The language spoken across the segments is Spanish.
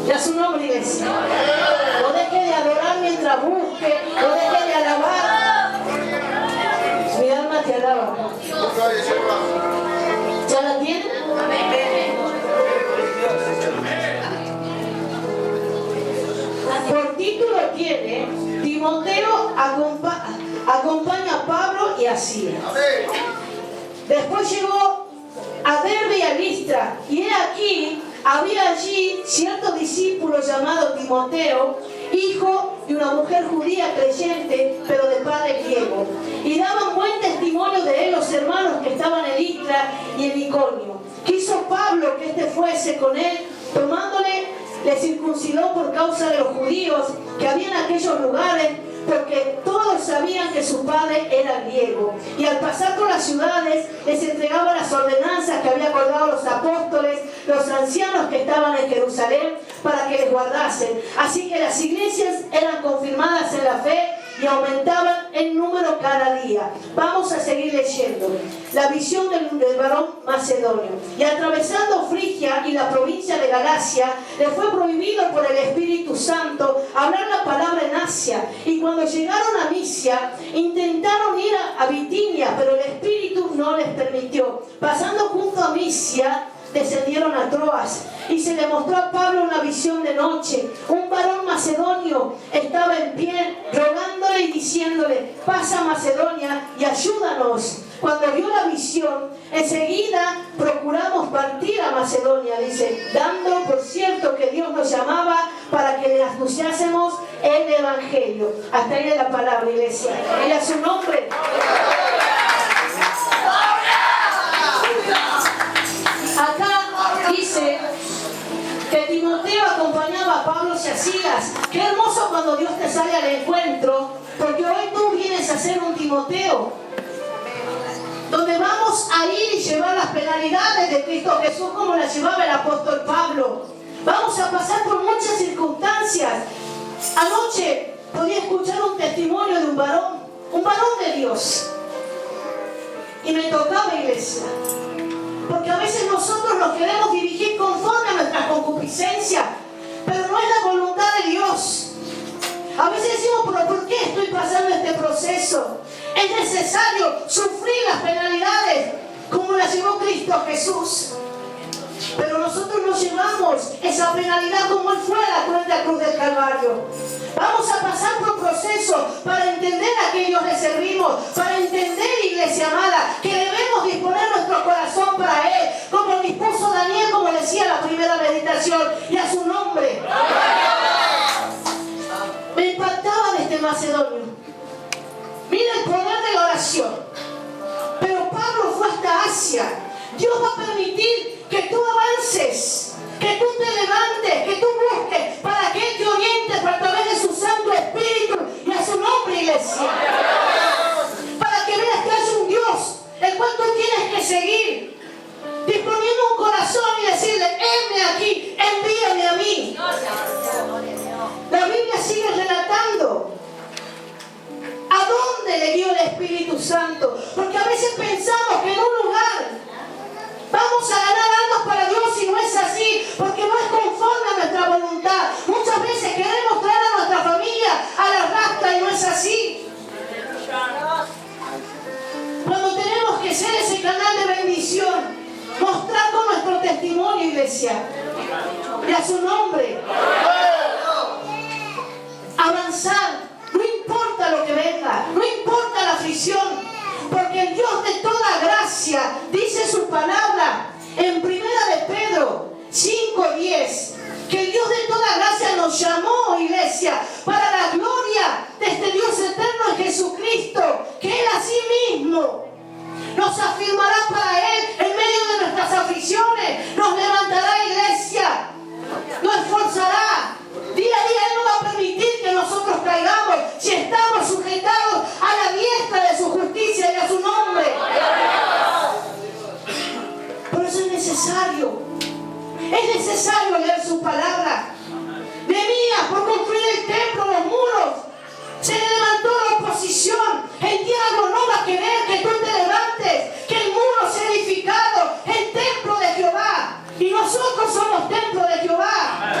Y a su nombre, iglesia. No deje de adorar mientras busque. No deje de alabar. Mi alma te alaba. ¿Ya la tienen? Por título tiene: Timoteo acompaña a Pablo y a Silas. Después llegó a Derbe y a Listra, y he aquí, había allí cierto discípulo llamado Timoteo, hijo de una mujer judía creyente, pero de padre griego, y daban buen testimonio de él los hermanos que estaban en Listra y en Iconio. Quiso Pablo que éste fuese con él, tomándole, le circuncidó por causa de los judíos que había en aquellos lugares, porque todos sabían que su padre era griego. Y al pasar por las ciudades, les entregaba las ordenanzas que había acordado los apóstoles, los ancianos que estaban en Jerusalén, para que les guardasen. Así que las iglesias eran confirmadas en la fe y aumentaban en número cada día. Vamos a seguir leyendo. La visión del varón macedonio. Y atravesando Frigia y la provincia de Galacia, le fue prohibido por el Espíritu Santo hablar la palabra en Asia. Y cuando llegaron a Misia, intentaron ir a Bitinia, pero el Espíritu no les permitió. Pasando junto a Misia, descendieron a Troas, y se le mostró a Pablo una visión de noche. Un varón macedonio estaba en pie, rogándole y diciéndole: pasa a Macedonia y ayúdanos. Cuando vio la visión, enseguida procuramos partir a Macedonia, dice, dando por cierto que Dios nos llamaba para que le anunciásemos el Evangelio. Hasta ahí de la palabra, iglesia. Y a su nombre. Acá dice que Timoteo acompañaba a Pablo y a Silas. Qué hermoso cuando Dios te sale al encuentro, porque hoy tú vienes a ser un Timoteo, donde vamos a ir y llevar las penalidades de Cristo Jesús como las llevaba el apóstol Pablo. Vamos a pasar por muchas circunstancias. Anoche podía escuchar un testimonio de un varón de Dios, y me tocaba, iglesia. Porque a veces nosotros nos queremos dirigir conforme a nuestra concupiscencia, pero no es la voluntad de Dios. A veces decimos: ¿pero por qué estoy pasando este proceso? Es necesario sufrir las penalidades como las llevó Cristo Jesús. Pero nosotros no llevamos esa penalidad como Él fue a la cruenta cruz del Calvario. Vamos a pasar por procesos para entender a qué Dios le servimos, para entender, iglesia amada, que debemos disponer nuestro corazón para Él, como dispuso Daniel, como decía la primera meditación, y a su nombre. Me impactaba de este macedonio. Mira el poder de la oración. Pero Pablo fue hasta Asia. Dios va a permitir que tú avances, que tú te levantes, que tú busques, para que Él te oriente a través de su Santo Espíritu y a su nombre, iglesia. Para que veas que hay un Dios el cual tú tienes que seguir, disponiendo un corazón y decirle: heme aquí, envíame a mí. La Biblia sigue relatando a dónde le guió el Espíritu Santo, porque a veces pensamos que en un lugar vamos a ganar almas para Dios, y no es así, porque no es conforme a nuestra voluntad. Muchas veces queremos traer a nuestra familia a la rastra y no es así. Cuando tenemos que ser ese canal de bendición, mostrar con nuestro testimonio, iglesia, y a su nombre, avanzar, no importa lo que venga, no importa la aflicción, porque el Dios de toda gracia dice su palabra en primera de Pedro 5:10, que el Dios de toda gracia nos llamó, iglesia, para la gloria de este Dios eterno en Jesucristo, que Él a sí mismo nos afirmará para Él en medio de nuestras aflicciones, nos levantará, iglesia, nos esforzará. Día a día Él no va a permitir que nosotros caigamos si estamos sujetados a la diestra de su justicia y a su nombre. Por eso es necesario leer su palabra. Nehemías, por construir el templo, los muros, se le levantó la oposición. El diablo no va a querer que tú te levantes, que el muro sea edificado, el templo de Jehová. Y nosotros somos templo de Jehová.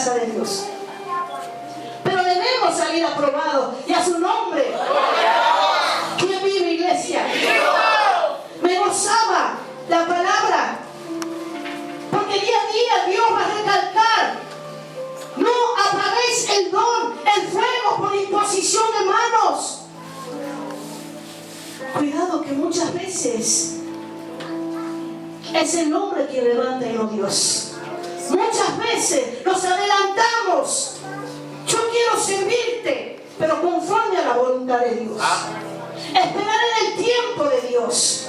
casa de Dios. Pero debemos salir aprobados y a su nombre. ¿Quién vive, iglesia? Me gozaba la palabra, porque día a día Dios va a recalcar: no apaguéis el don, el fuego por imposición de manos. Cuidado, que muchas veces es el hombre quien levanta y no Dios. Muchas veces nos adelantamos. Yo quiero servirte, pero conforme a la voluntad de Dios. Esperar en el tiempo de Dios.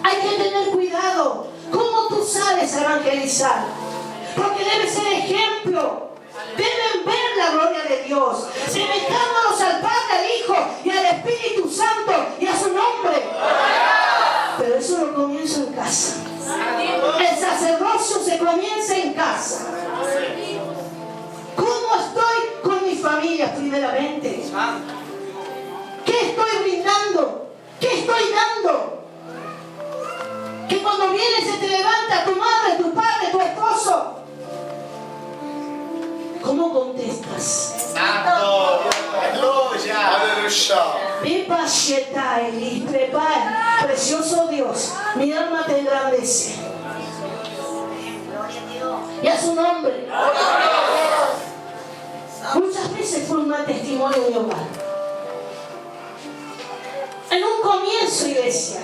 Hay que tener cuidado cómo tú sales a evangelizar, porque debe ser ejemplo. Deben ver la gloria de Dios, semejándonos al Padre, al Hijo y al Espíritu Santo y a su nombre. Pero eso lo comienzo en casa. El sacerdocio se comienza en casa. ¿Cómo estoy con mi familia primeramente? ¿Qué estoy brindando? ¿Qué estoy dando? Que cuando viene se te levanta tu madre, tu padre, tu esposo, ¿cómo contestas? Precioso Dios, mi alma te engrandece. Y a su nombre. Muchas veces fue un mal testimonio en mi hogar. En un comienzo, iglesia,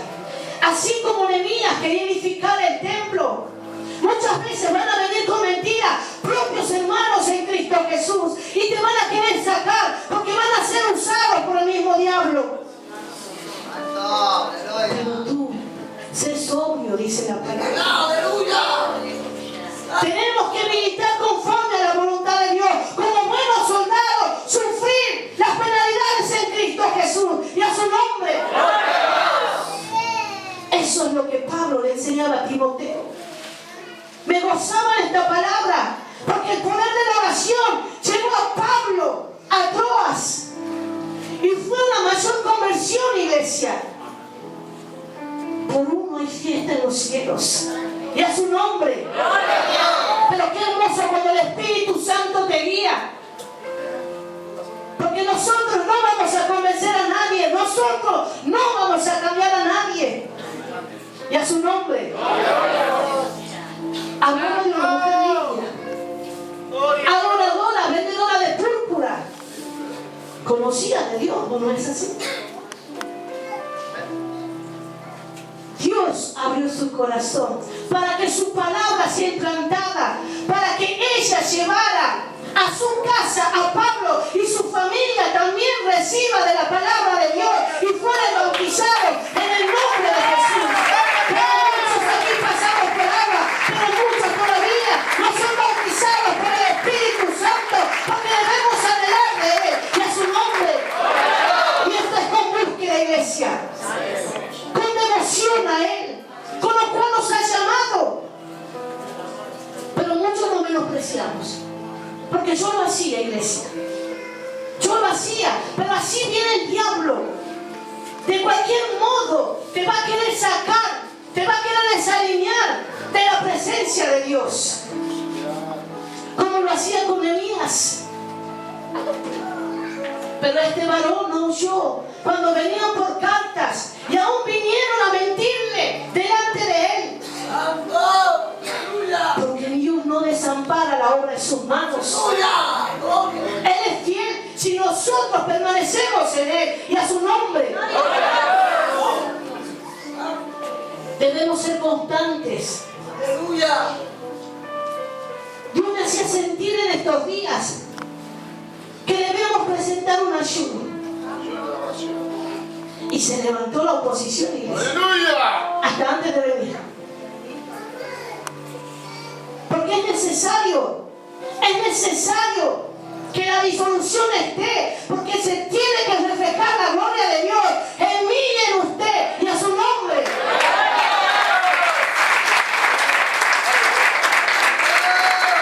así como Nehemías quería edificar el templo, muchas veces van a venir con mentiras propios hermanos en Cristo Jesús y te van a querer sacar porque van a ser usados por el mismo diablo. Pero tú, sé sobrio, dice la palabra. Tenemos que militar conforme a la voluntad de Dios, como buenos soldados, sufrir las penalidades en Cristo Jesús y a su nombre. Eso es lo que Pablo le enseñaba a Timoteo. Me gozaba en esta palabra, porque el poder de la oración llevó a Pablo a Troas y fue una mayor conversión, iglesia. Por uno hay fiesta en los cielos y a su nombre. Pero qué hermoso cuando el Espíritu Santo te guía, porque nosotros no vamos a convencer a nadie, nosotros no vamos a cambiar a nadie, y a su nombre. Hablaba de una mujer limpia, adoradora, vendedora de púrpura, conocida de Dios, ¿no es así? Dios abrió su corazón para que su palabra sea implantada, para que ella llevara a su casa a Pablo y su familia también reciba de la palabra de Dios y fuera bautizado en el nombre de Jesús. Muchos aquí pasamos por agua, pero muchos todavía no son bautizados por el Espíritu Santo, porque debemos anhelar de Él y a su nombre. Y esto es con búsqueda, iglesia, con devoción a Él, con lo cual nos ha llamado. Pero muchos lo menospreciamos, porque yo lo hacía, iglesia. Yo lo hacía, pero así viene el diablo. De cualquier modo te va a querer sacar, te va a querer desalinear de la presencia de Dios, como lo hacía con Nehemías. Pero este varón no huyó cuando venían por cartas y aún vinieron a mentirle delante de él. Porque Dios no desampara la obra de sus manos. Él es fiel si nosotros permanecemos en Él y a su nombre. Debemos ser constantes. Dios me hacía sentir en estos días que debemos presentar un ayuno. Y se levantó la oposición, iglesia, hasta antes de venir. Porque es necesario que la disolución esté, porque se tiene que reflejar la gloria de Dios en mí y en usted y a su nombre.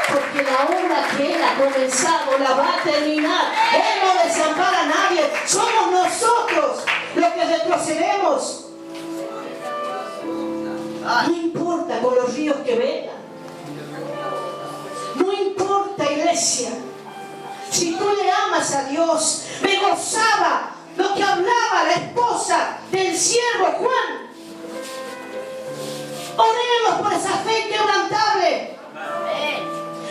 Porque la obra que Él ha comenzado la va a terminar. Él no desampara a nadie, somos nosotros los que retrocedemos. No importa con los ríos que vengan, no importa Si tú le amas a Dios, me gozaba lo que hablaba la esposa del siervo Juan. Oremos por esa fe quebrantable.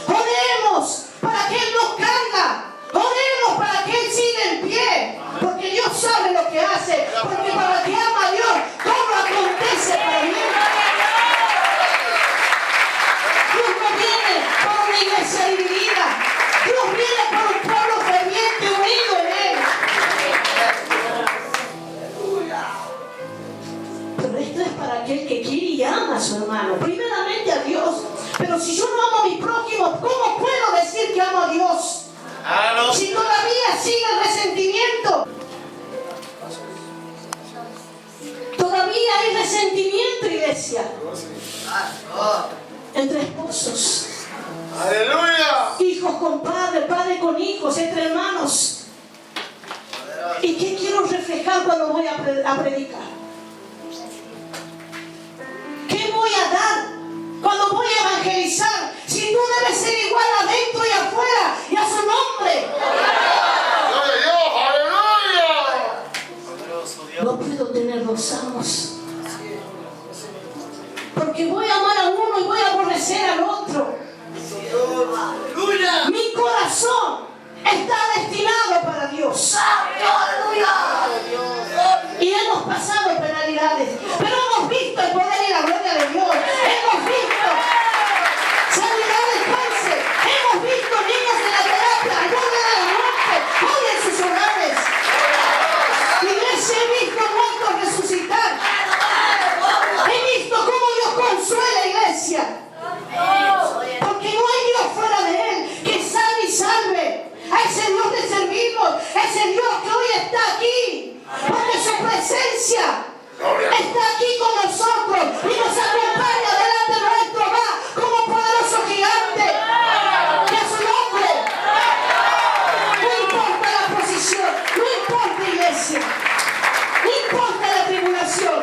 Oremos para que Él nos carga. Oremos para que Él siga en pie. Porque Dios sabe lo que hace. Porque para el que ama a Dios, todo acontece para bien. Dios no viene por una iglesia dividida. Dios viene por un pueblo ferviente, unido en Él. Pero esto es para aquel que quiere y ama a su hermano. Primeramente a Dios. Pero si yo no amo a mi prójimo, ¿cómo puedo decir que amo a Dios? Si todavía sigue el resentimiento. Todavía hay resentimiento, iglesia. Entre esposos. ¡Aleluya! Hijos con padre, padre con hijos, entre hermanos. ¿Y qué quiero reflejar cuando voy a predicar? ¿Qué voy a dar cuando voy a evangelizar? Si tú debes ser igual adentro y afuera, y a su nombre. No puedo tener dos amos. Porque voy a amar a uno y voy a aborrecer al otro. Mi corazón está destinado para Dios. Y hemos pasado penalidades, pero hemos visto el poder y la gloria de Dios. Hemos visto sanidad del cáncer. Hemos visto niños en la terapia, al borde de la muerte, hoy en sus hogares. Iglesia, he visto muertos resucitar. He visto cómo Dios consuela, iglesia. Porque no hay Dios fuera de Él que sane y salve. A ese Dios le servimos, ese Dios que hoy está aquí. Porque su presencia está aquí con nosotros y nos acompaña delante nuestro, va como poderoso gigante. Que a su nombre. No importa la posición, no importa, iglesia, no importa la tribulación.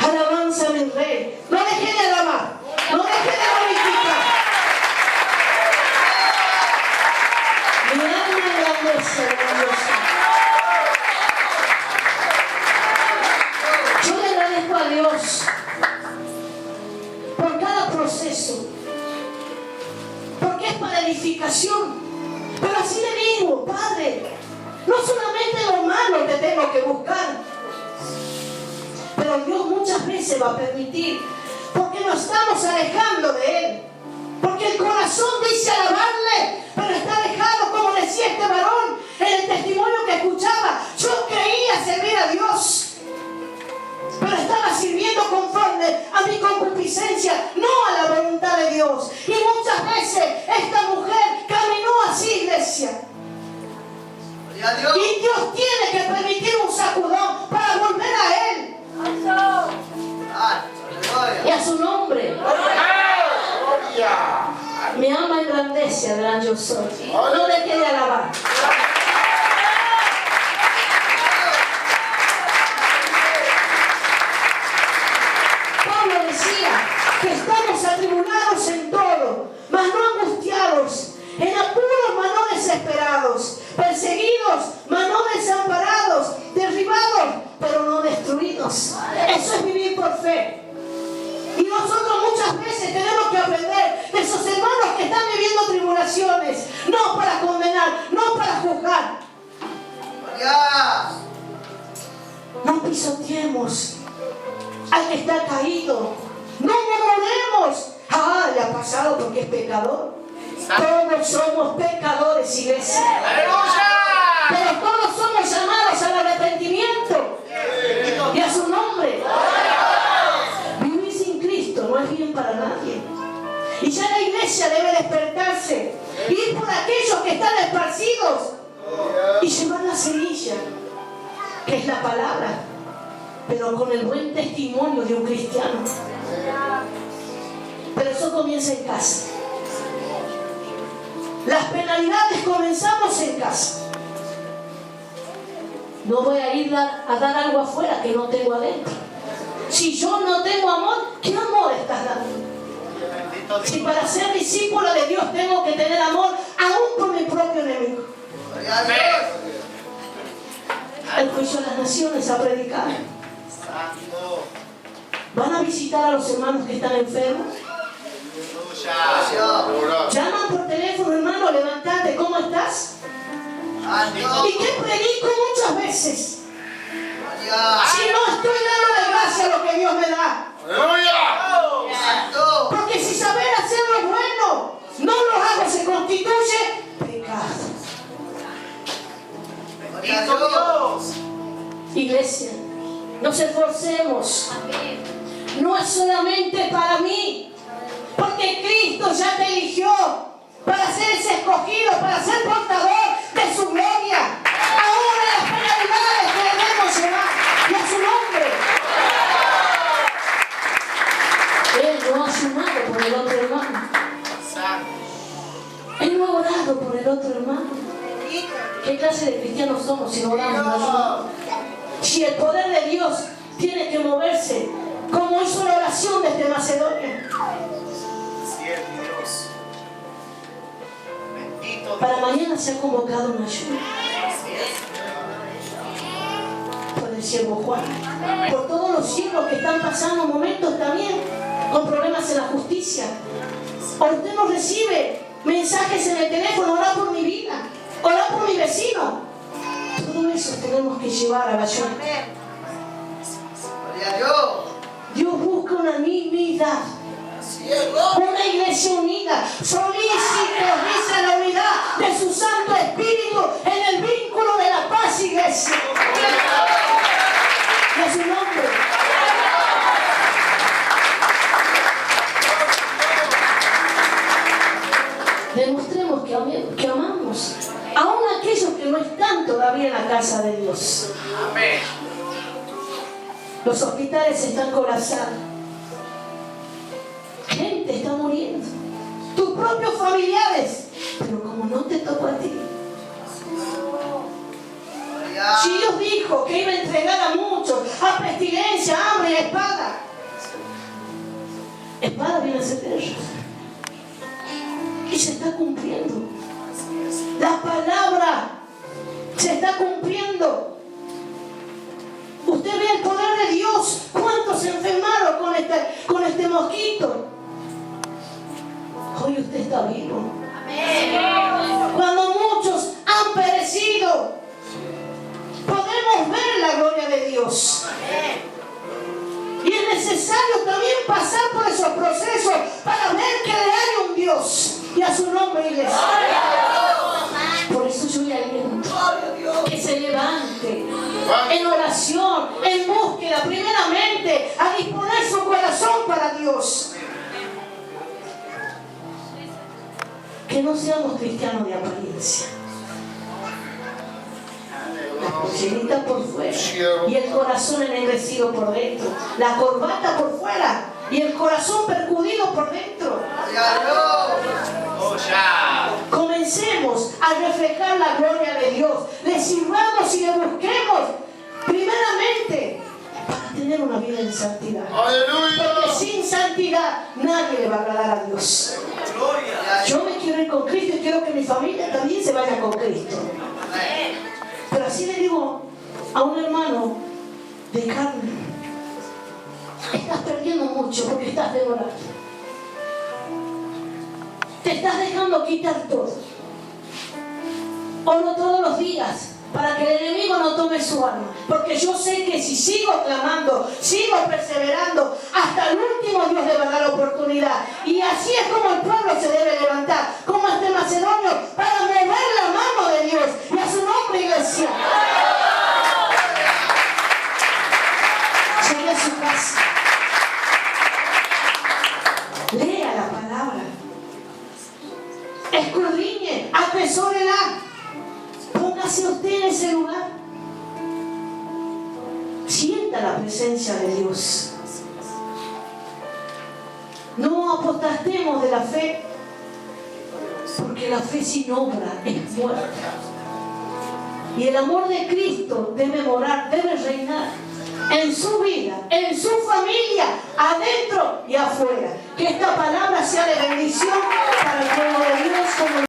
Alabanza a mi Rey. No deje de alabar, no deje de glorificar. Mi alma engrandece a Dios. Yo le agradezco a Dios por cada proceso, porque es para edificación. Pero así le digo, Padre, no solamente lo malo te tengo que buscar, pero Dios muchas veces va a permitir, porque nos estamos alejando de Él. Porque el corazón dice alabarle, pero está alejado, como decía este varón en el testimonio que escuchaba. Yo creía servir a Dios, pero estaba sirviendo conforme a mi concupiscencia, no a la voluntad de Dios. Y muchas veces esta mujer caminó así, iglesia. Y Dios tiene que permitir un sacudón para volver a Él. Y a su nombre. Mi alma engrandece al gran yo soy. No deje de alabar. Pablo decía que estamos atribulados en todo, mas no angustiados, en apuros, mas no desesperados, perseguidos, mas no desamparados, derribados, pero no destruidos. Eso es vivir por fe. Y nosotros muchas veces tenemos que aprender de esos hermanos que están viviendo tribulaciones, no para condenar, no para juzgar. No pisoteemos al que está caído. No murmuremos. Ah, le ha pasado porque es pecador. Todos somos pecadores, iglesia. Pero todos somos llamados al arrepentimiento. Y a su nombre. Vivir sin Cristo no es bien para nadie. Y ya la iglesia debe despertarse, ir por aquellos que están esparcidos y llevar la semilla, que es la palabra, pero con el buen testimonio de un cristiano. Pero eso comienza en casa. Las penalidades comenzamos en casa. No voy a ir a dar algo afuera que no tengo adentro. Si yo no tengo amor, ¿qué amor estás dando? Si para ser discípulo de Dios tengo que tener amor, aún por mi propio enemigo. El juicio de las naciones a predicar. Van a visitar a los hermanos que están enfermos. Llaman por teléfono, hermano, levántate, ¿cómo estás? ¿Y qué predico muchas veces? Si no estoy dando la gracia a lo que Dios me da. Porque si saber hacer lo bueno no lo hago, se constituye pecado. Iglesia, nos esforcemos. No es solamente para mí, porque Cristo ya te eligió para ser ese escogido, para ser portador de su gloria. Ahora las penalidades que debemos llevar y a su nombre. Él no ha sumado por el otro hermano. Él no ha orado por el otro hermano. ¿Qué clase de cristianos somos si no oramos por ayuda? Si el poder de Dios tiene que moverse, como hizo la oración desde Macedonia. Para mañana se ha convocado una ayuda. Por el siervo Juan. Por todos los siervos que están pasando momentos también con problemas en la justicia. O usted no recibe mensajes en el teléfono, ora por mi vida, ora por mi vecino. Todo eso tenemos que llevar a la ayuda. Dios busca una unidad. Una iglesia unida, solícitos, dice la unidad de su Santo Espíritu en el vínculo de la paz, iglesia. De su nombre. Demostremos que amamos aún aquellos que no están todavía en la casa de Dios. Amén. Los hospitales están colapsados. Gente está muriendo. Tus propios familiares. Pero como no te tocó a ti. Si Dios dijo que iba a entregar a muchos a pestilencia, hambre y espada. Espada viene a ser guerra. Y se está cumpliendo. La palabra se está cumpliendo. Usted ve el poder de Dios. ¿Cuántos se enfermaron con este mosquito? Hoy usted está vivo. Cuando muchos han perecido, podemos ver la gloria de Dios. Y es necesario también pasar por esos procesos para ver que le hay un Dios. Y a su nombre, iglesia. Por eso yo le aliento que se levante en oración, en búsqueda, primeramente a disponer su corazón para Dios. Que no seamos cristianos de apariencia. La cochinita por fuera y el corazón ennegrecido por dentro. La corbata por fuera y el corazón percudido por dentro. Comencemos a reflejar la gloria de Dios. Le sirvamos y le busquemos primeramente para tener una vida en santidad. Porque sin santidad nadie le va a agradar a Dios. Yo me quiero ir con Cristo y quiero que mi familia también se vaya con Cristo. Pero así le digo a un hermano de carne: estás perdiendo mucho porque estás devorando. Te estás dejando quitar todo. Oro todos los días para que el enemigo no tome su alma. Porque yo sé que si sigo clamando, sigo perseverando, hasta el último Dios le va a dar la oportunidad. Y así es como el pueblo se debe levantar, como este macedonio, para mover la mano de Dios. Y a su nombre, iglesia. Llegue a su casa. Lea la palabra. Escudriñe, atesórela. Póngase usted en ese lugar. Sienta la presencia de Dios. No apostastemos de la fe, porque la fe sin obra es muerta. Y el amor de Cristo debe morar, debe reinar en su vida, en su familia, adentro y afuera. Que esta palabra sea de bendición para el pueblo de Dios. Como